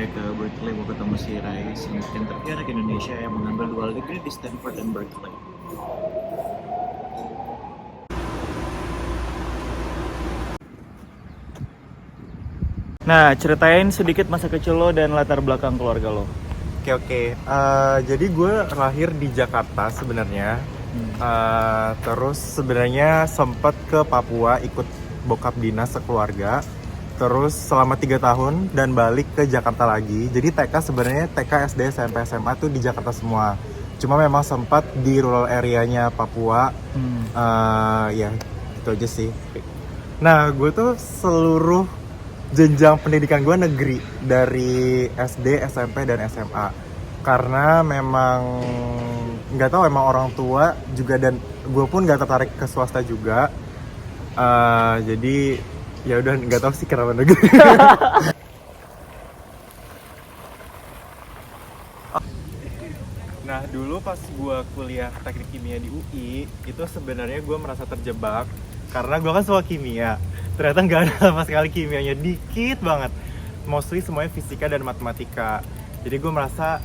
saya ke Berkeley mau ketemu si Rais, yang terakhir anak Indonesia yang mengambil dual degree di Stanford dan Berkeley. Nah, ceritain sedikit masa kecil lo dan latar belakang keluarga lo. Oke. Jadi gue lahir di Jakarta sebenarnya. Terus sebenarnya sempat ke Papua ikut bokap dinas sekeluarga. Terus selama 3 tahun dan balik ke Jakarta lagi. Jadi TK sebenarnya TK, SD, SMP, SMA tuh di Jakarta semua. Cuma memang sempat di rural area-nya Papua. Ya gitu aja sih. Nah, gue tuh seluruh jenjang pendidikan gue negeri dari SD, SMP, dan SMA karena memang nggak tahu emang orang tua juga dan gue pun nggak tertarik ke swasta juga. Jadi ya udah nggak tahu sih kenapa negeri. Nah, dulu pas gue kuliah teknik kimia di UI itu sebenarnya gue merasa terjebak karena gue kan suka kimia. Ternyata nggak ada sama sekali kimianya, dikit banget. Mostly semuanya fisika dan matematika. Jadi gue merasa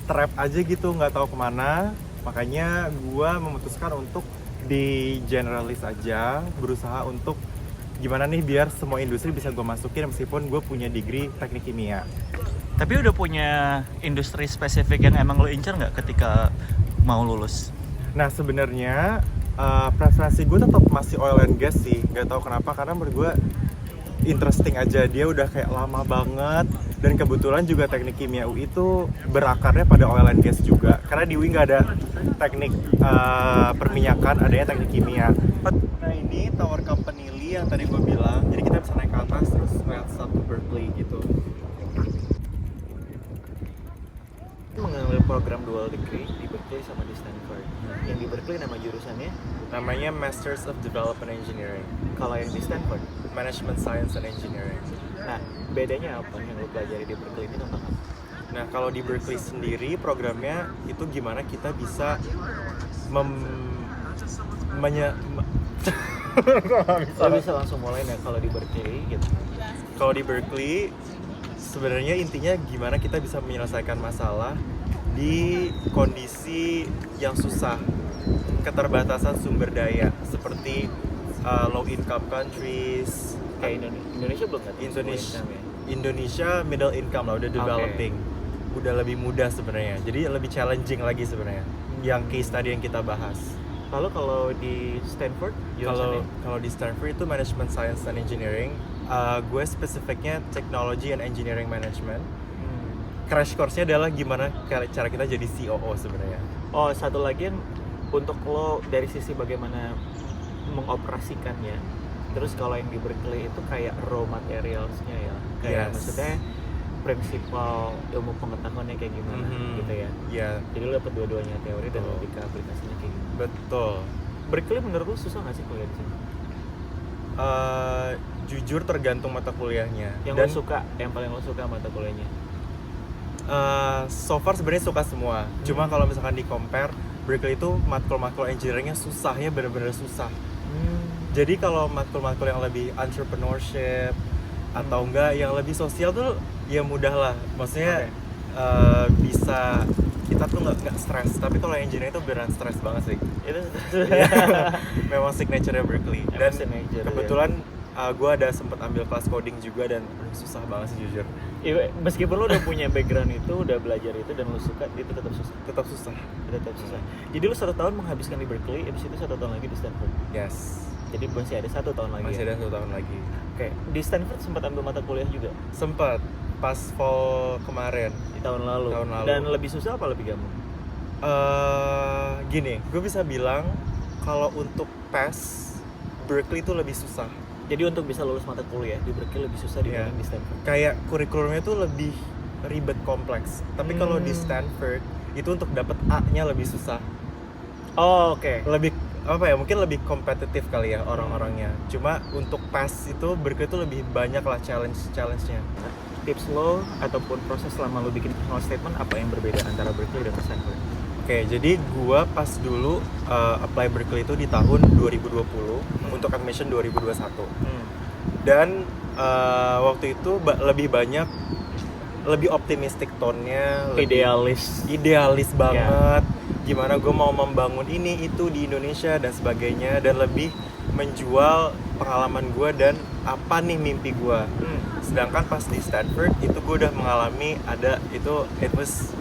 trap aja gitu, nggak tahu kemana. Makanya gue memutuskan untuk di generalis aja, berusaha untuk gimana nih biar semua industri bisa gue masukin meskipun gue punya degree teknik kimia. Tapi udah punya industri spesifik yang emang lo incer nggak ketika mau lulus? Nah sebenarnya preferensi gue tetap masih oil and gas sih, nggak tahu kenapa karena menurut gue interesting aja, dia udah kayak lama banget dan kebetulan juga teknik kimia UI itu berakarnya pada oil and gas juga karena di UI nggak ada teknik perminyakan, adanya teknik kimia. Nah ini tower company Lee yang tadi gue bilang, jadi kita bisa naik ke atas terus lihat satu Berkeley gitu. Mengambil program dual degree di Berkeley sama di Stanford. Yang di Berkeley nama jurusannya? Namanya Masters of Development Engineering. Kalau yang di Stanford? Management Science and Engineering. Nah, bedanya apa yang lo pelajari di Berkeley ini tentang apa? Nah, kalau di Berkeley sendiri programnya itu gimana kita bisa Lo bisa langsung mulai ya kalau di Berkeley gitu. Kalau di Berkeley sebenarnya intinya gimana kita bisa menyelesaikan masalah di kondisi yang susah, keterbatasan sumber daya seperti low income countries. Kayak Indonesia belum kan? Indonesia middle income lah, udah developing. Udah lebih mudah sebenarnya. Jadi lebih challenging lagi sebenarnya. Yang case tadi yang kita bahas. Lalu kalau di Stanford, kalau di Stanford itu Management Science and Engineering. Gue spesifiknya Technology and Engineering Management. Crash course-nya adalah gimana cara kita jadi COO sebenarnya. Oh, satu lagi yang untuk lo dari sisi bagaimana mengoperasikannya. Terus kalau yang di Berkeley itu kayak raw materials-nya ya. Kayak maksudnya prinsipal ilmu pengetahuannya kayak gimana gitu ya. Iya. Jadi lo dapet dua-duanya, teori dan lebih ke aplikasinya kayak gimana. Betul. Berkeley menurut lo susah nggak sih kuliah di sini? Jujur tergantung mata kuliahnya. Yang paling lo suka mata kuliahnya? So far sebenarnya suka semua. Cuma kalau misalkan di compare, Berkeley itu matkul engineeringnya susahnya benar-benar susah. Jadi kalau matkul yang lebih entrepreneurship atau enggak yang lebih sosial tuh ya mudah lah. Maksudnya bisa kita tuh nggak stres. Tapi kalau engineering itu beneran stres banget sih. Itu memang signature-nya Berkeley. Dan kebetulan gue ada sempat ambil kelas coding juga dan susah banget sih jujur. Meskipun lo udah punya background itu, udah belajar itu dan lo suka, itu tetap susah. Tetap susah. Jadi lo 1 tahun menghabiskan di Berkeley, habis itu 1 tahun lagi di Stanford. Yes. Jadi masih ada 1 tahun lagi. Masih ada 1 tahun lagi. Oke. Di Stanford sempat ambil mata kuliah juga? Sempat. Pas fall kemarin. Tahun lalu. Dan lebih susah apa lebih gampang? Gini, gue bisa bilang kalau untuk pass Berkeley itu lebih susah. Jadi untuk bisa lulus mata kuliah di Berkeley lebih susah dibanding di Stanford. Kayak kurikulumnya tuh lebih ribet, kompleks. Tapi kalau di Stanford itu untuk dapat A-nya lebih susah. Oh, oke. Lebih apa ya? Mungkin lebih kompetitif kali ya orang-orangnya. Cuma untuk pass itu Berkeley itu lebih banyak lah challenge-nya. Tips lo ataupun proses selama lo bikin personal statement apa yang berbeda antara Berkeley dan Stanford? Oke, jadi gua pas dulu apply Berkeley itu di tahun 2020 untuk admission 2021. Dan waktu itu lebih banyak lebih optimistic tone-nya, lebih idealis banget. Gimana gue mau membangun ini itu di Indonesia dan sebagainya, dan lebih menjual pengalaman gue dan apa nih mimpi gue. Sedangkan pas di Stanford itu gue udah mengalami it was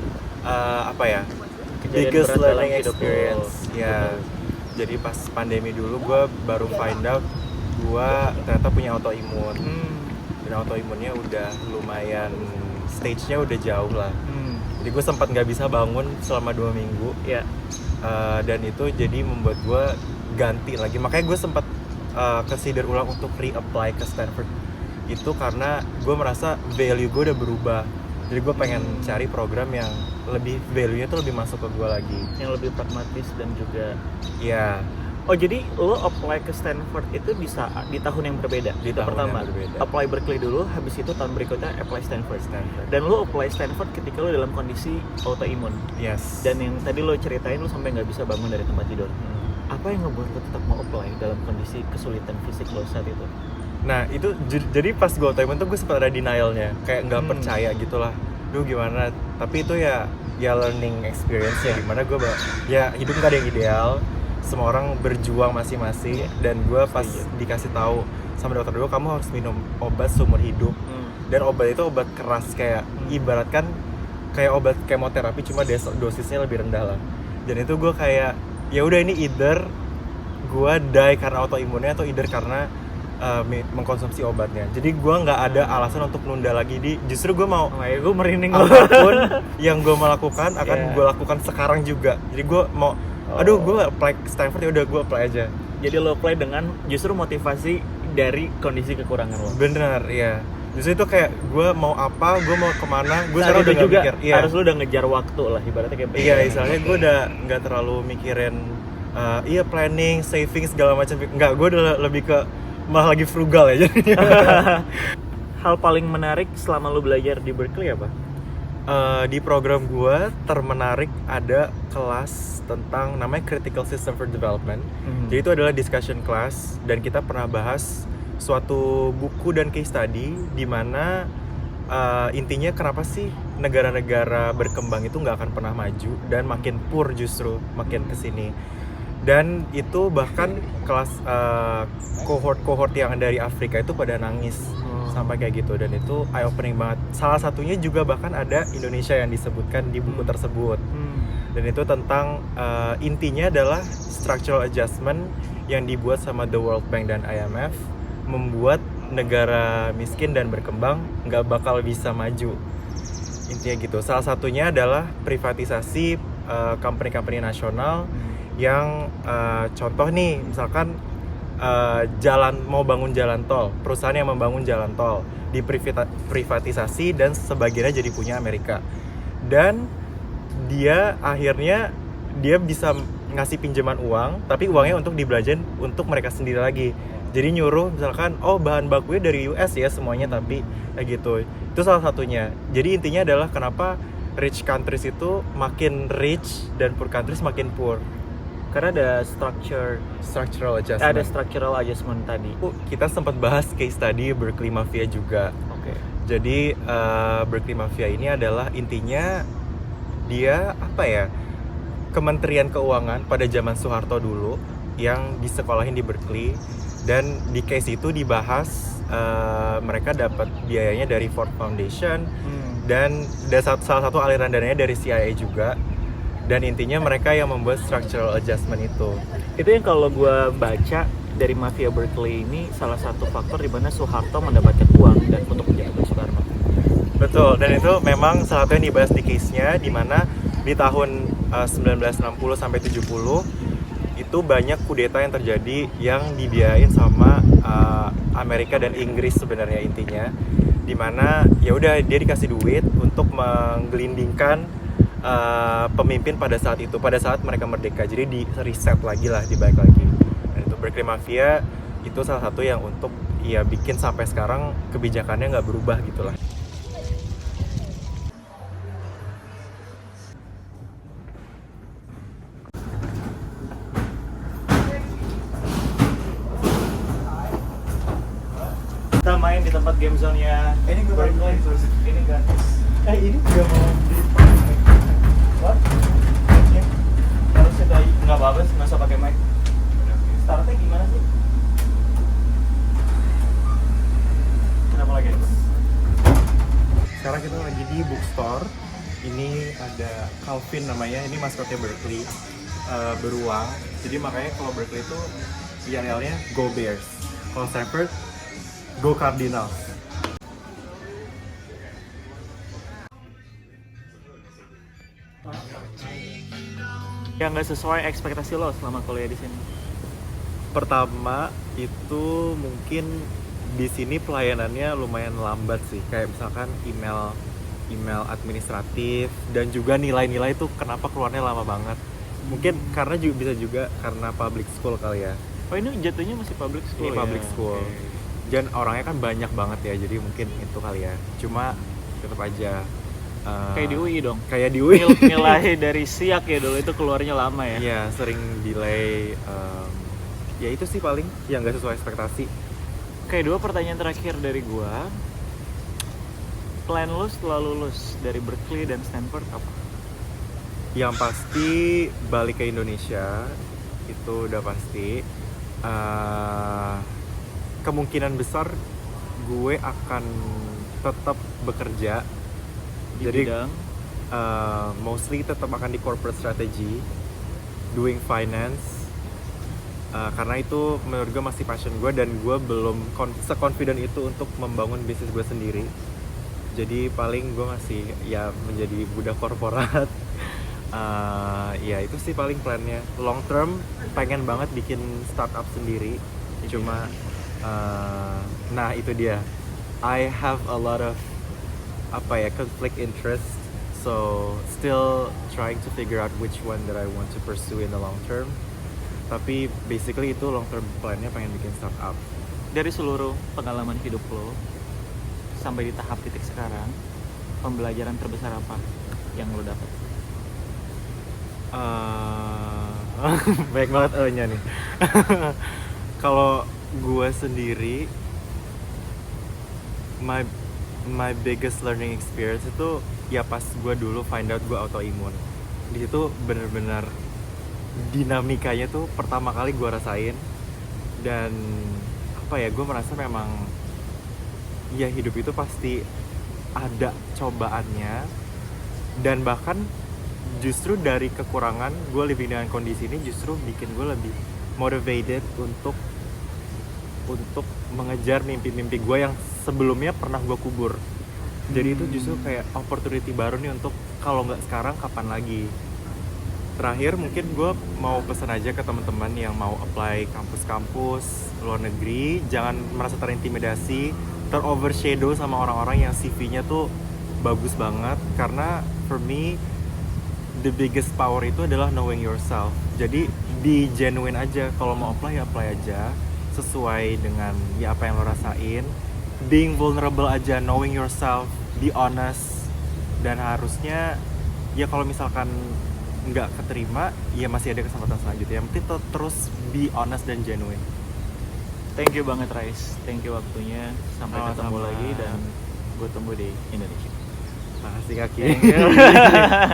biggest learning experience. Ya, jadi pas pandemi dulu gue baru find out gue ternyata punya autoimun. Dan autoimunnya udah lumayan, stage-nya udah jauh lah. Jadi gue sempat nggak bisa bangun selama 2 minggu. Dan itu jadi membuat gue ganti lagi. Makanya gue sempat consider ulang untuk reapply ke Stanford. Itu karena gue merasa value gue udah berubah. Jadi gue pengen cari program yang lebih value-nya tuh lebih masuk ke gue lagi. Yang lebih pragmatis dan juga Iya. Oh, jadi lo apply ke Stanford itu bisa di tahun yang berbeda? Di itu tahun pertama, yang berbeda. apply Berkeley dulu, habis itu tahun berikutnya apply Stanford. Dan lo apply Stanford ketika lo dalam kondisi autoimun. Yes. Dan yang tadi lo ceritain lo sampai nggak bisa bangun dari tempat tidur. Apa yang ngebuat lo tetap mau apply dalam kondisi kesulitan fisik lo saat itu? Nah itu jadi pas gue autoimun tuh gue sempat ada denialnya, kayak nggak percaya gitulah. Duh gimana? Tapi itu ya learning experience-nya, gimana gue ya hidup nggak ada yang ideal. Semua orang berjuang masing-masing, dan gue pas dikasih tahu sama dokter dulu, kamu harus minum obat seumur hidup. Dan obat itu obat keras, kayak ibaratkan kayak obat kemoterapi, cuma dosisnya lebih rendah lah. Dan itu gue kayak ya udah, ini either gue die karena autoimunnya atau either karena mengkonsumsi obatnya. Jadi gue nggak ada alasan untuk nunda lagi. Justru gue mau gue merinding apapun yang gue melakukan akan gue lakukan sekarang juga. Jadi gue mau gue apply Stanford, ya udah gue apply aja. Jadi lo apply dengan justru motivasi dari kondisi kekurangan lo. Bener, ya. Justru itu kayak gue mau apa, gue mau kemana, gue sekarang udah juga mikir. Harus lo udah ngejar waktu lah, ibaratnya kayak. Iya, misalnya gue udah nggak terlalu mikirin planning, saving segala macam. Nggak, gue udah lebih ke malah lagi frugal ya jadinya. Hal paling menarik selama lo belajar di Berkeley apa? Di program gue termenarik ada kelas tentang namanya Critical System for Development. Jadi itu adalah discussion class, dan kita pernah bahas suatu buku dan case study di mana intinya kenapa sih negara-negara berkembang itu nggak akan pernah maju dan makin poor, justru makin kesini. Dan itu bahkan kelas cohort yang dari Afrika itu pada nangis sampai kayak gitu, dan itu eye opening banget. Salah satunya juga bahkan ada Indonesia yang disebutkan di buku tersebut. Dan itu tentang intinya adalah structural adjustment yang dibuat sama The World Bank dan IMF, membuat negara miskin dan berkembang nggak bakal bisa maju. Intinya gitu. Salah satunya adalah privatisasi company-company nasional yang contoh nih, misalkan mau bangun jalan tol, perusahaan yang membangun jalan tol diprivatisasi dan sebagiannya jadi punya Amerika. Dan dia akhirnya bisa ngasih pinjaman uang, tapi uangnya untuk dibelanjain untuk mereka sendiri lagi. Jadi nyuruh misalkan, bahan bakunya dari US ya semuanya, tapi kayak gitu. Itu salah satunya. Jadi intinya adalah kenapa rich countries itu makin rich dan poor countries makin poor. Karena ada structural adjustment. Ada structural adjustment tadi. Kita sempat bahas case study Berkeley Mafia juga. Oke. Jadi Berkeley Mafia ini adalah intinya dia Kementerian Keuangan pada zaman Soeharto dulu yang disekolahin di Berkeley, dan di case itu dibahas mereka dapat biayanya dari Ford Foundation dan salah satu aliran dananya dari CIA juga. Dan intinya mereka yang membuat structural adjustment itu. Itu yang kalau gue baca dari Mafia Berkeley ini salah satu faktor di mana Soeharto mendapatkan uang dan untuk menjatuhkan Soekarno. Betul, dan itu memang salah satu yang dibahas di case-nya, di mana di tahun 1960 sampai 70 itu banyak kudeta yang terjadi yang dibiayain sama Amerika dan Inggris sebenarnya intinya, di mana ya udah dia dikasih duit untuk menggelindingkan pemimpin pada saat itu, pada saat mereka merdeka. Jadi di reset lagi lah, dibalik lagi. Dan itu Berkeley Mafia itu salah satu yang untuk bikin sampai sekarang kebijakannya nggak berubah gitulah. Kita main di tempat game zone-nya. Ini gue Berkeley. Ini gratis. Ini juga mau beli mic. What? Mic-nya. Harus kita nggak apa-apa sih, nggak usah pakai mic. Startnya gimana sih? Kenapa lagi? Sekarang kita lagi di bookstore. Ini ada Calvin namanya, ini maskotnya Berkeley, beruang. Jadi makanya kalau Berkeley itu yel-yelnya Go Bears. Kalau Stanford, Go Cardinals. Yang nggak sesuai ekspektasi lo selama kuliah di sini? Pertama itu mungkin di sini pelayanannya lumayan lambat sih, kayak misalkan email administratif, dan juga nilai-nilai tuh kenapa keluarnya lama banget. Mungkin karena juga bisa juga karena public school kali ya. Oh, ini jatuhnya masih public school. Ini public school. Okay. Dan orangnya kan banyak banget ya, jadi mungkin itu kali ya. Cuma tetap aja Kayak di UI dong. kayak di UI. Nilai dari SIAK ya dulu itu keluarnya lama ya. Iya, sering delay. Ya itu sih paling yang nggak sesuai ekspektasi. Kayak dua pertanyaan terakhir dari gua. Plan lu setelah lulus dari Berkeley dan Stanford apa? Yang pasti balik ke Indonesia, itu udah pasti. Kemungkinan besar gue akan tetap bekerja. Di Jadi bidang mostly tetap akan di corporate strategy, doing finance. Karena itu menurut gue masih passion gue, dan gue belum se-confident itu untuk membangun bisnis gue sendiri. Jadi paling gue masih ya menjadi budak korporat. Ya itu sih paling plannya. Long term pengen banget bikin startup sendiri. Cuma nah itu dia. I have a lot of conflict interest. So still trying to figure out which one that I want to pursue in the long term. Tapi basically itu long term plannya pengen bikin startup. dari seluruh pengalaman hidup lo sampai di tahap titik sekarang, pembelajaran terbesar apa yang lo dapat? Baik banget nya nih. Kalau gue sendiri, my biggest learning experience itu ya pas gue dulu find out gue autoimun. Di situ bener-bener dinamikanya tuh pertama kali gue rasain, dan gue merasa memang ya hidup itu pasti ada cobaannya, dan bahkan justru dari kekurangan gue living dengan kondisi ini justru bikin gue lebih motivated untuk mengejar mimpi-mimpi gue yang sebelumnya pernah gue kubur. Jadi itu justru kayak opportunity baru nih untuk kalau nggak sekarang kapan lagi. Terakhir mungkin gue mau pesan aja ke teman-teman yang mau apply kampus-kampus luar negeri, jangan merasa terintimidasi, terovershadow sama orang-orang yang CV-nya tuh bagus banget, karena for me the biggest power itu adalah knowing yourself. Jadi be genuine aja, kalau mau apply ya apply aja sesuai dengan ya apa yang lo rasain, being vulnerable aja, knowing yourself, be honest, dan harusnya ya kalau misalkan nggak keterima ya masih ada kesempatan selanjutnya. Yang penting terus be honest dan genuine. Thank you banget Rais, thank you waktunya, sampai ketemu Sama-sama. lagi dan gue tunggu di Indonesia. Makasih kaki.